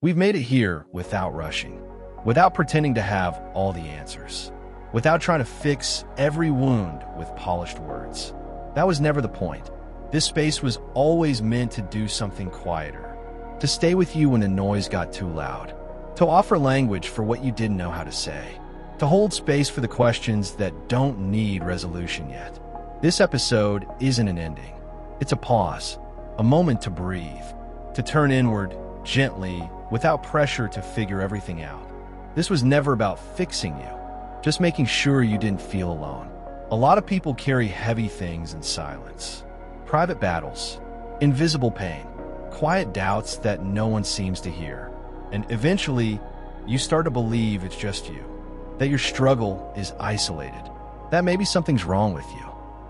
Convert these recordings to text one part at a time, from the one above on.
We've made it here without rushing, without pretending to have all the answers, without trying to fix every wound with polished words. That was never the point. This space was always meant to do something quieter, to stay with you when the noise got too loud, to offer language for what you didn't know how to say, to hold space for the questions that don't need resolution yet. This episode isn't an ending. It's a pause, a moment to breathe, to turn inward gently without pressure to figure everything out. This was never about fixing you, just making sure you didn't feel alone. A lot of people carry heavy things in silence. Private battles, invisible pain, quiet doubts that no one seems to hear. And eventually, you start to believe it's just you, that your struggle is isolated, that maybe something's wrong with you.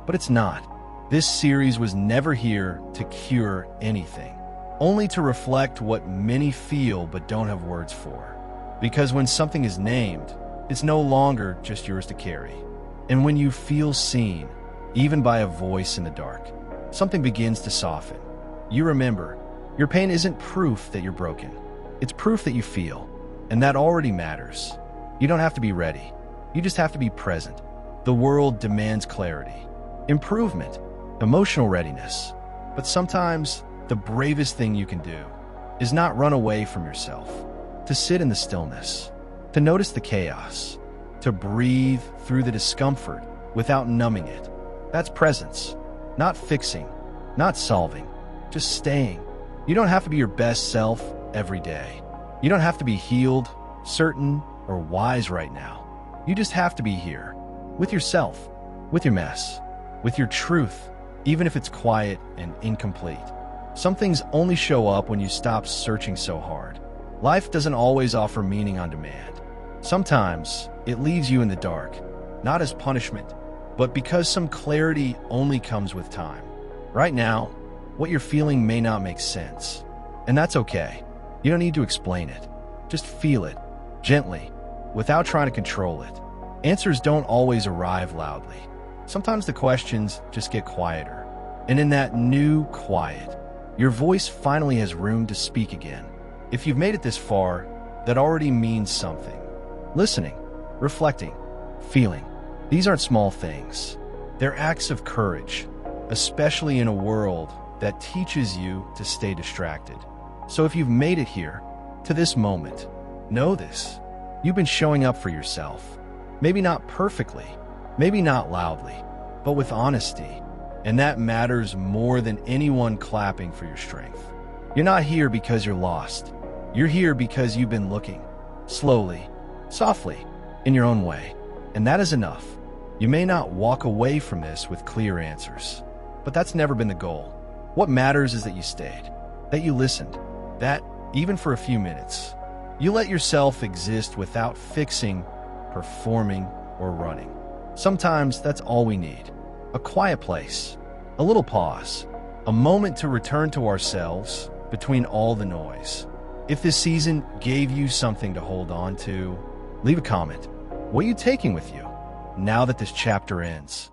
But it's not. This series was never here to cure anything, only to reflect what many feel but don't have words for. Because when something is named, it's no longer just yours to carry. And when you feel seen, even by a voice in the dark, something begins to soften. You remember, your pain isn't proof that you're broken. It's proof that you feel, and that already matters. You don't have to be ready. You just have to be present. The world demands clarity, improvement, emotional readiness. But sometimes the bravest thing you can do is not run away from yourself, to sit in the stillness, to notice the chaos, to breathe through the discomfort without numbing it. That's presence, not fixing, not solving, just staying. You don't have to be your best self every day. You don't have to be healed, certain, or wise right now. You just have to be here, with yourself, with your mess, with your truth, even if it's quiet and incomplete. Some things only show up when you stop searching so hard. Life doesn't always offer meaning on demand. Sometimes it leaves you in the dark, not as punishment, but because some clarity only comes with time. Right now, what you're feeling may not make sense, and that's okay. You don't need to explain it. Just feel it, gently, without trying to control it. Answers don't always arrive loudly. Sometimes the questions just get quieter. And in that new quiet, your voice finally has room to speak again. If you've made it this far, that already means something. Listening, reflecting, feeling. These aren't small things. They're acts of courage, especially in a world that teaches you to stay distracted. So if you've made it here, to this moment, know this. You've been showing up for yourself. Maybe not perfectly, maybe not loudly, but with honesty. And that matters more than anyone clapping for your strength. You're not here because you're lost. You're here because you've been looking, slowly, softly, in your own way. And that is enough. You may not walk away from this with clear answers, but that's never been the goal. What matters is that you stayed, that you listened, that, even for a few minutes, you let yourself exist without fixing, performing, or running. Sometimes that's all we need. A quiet place, a little pause, a moment to return to ourselves between all the noise. If this season gave you something to hold on to, leave a comment. What are you taking with you now that this chapter ends?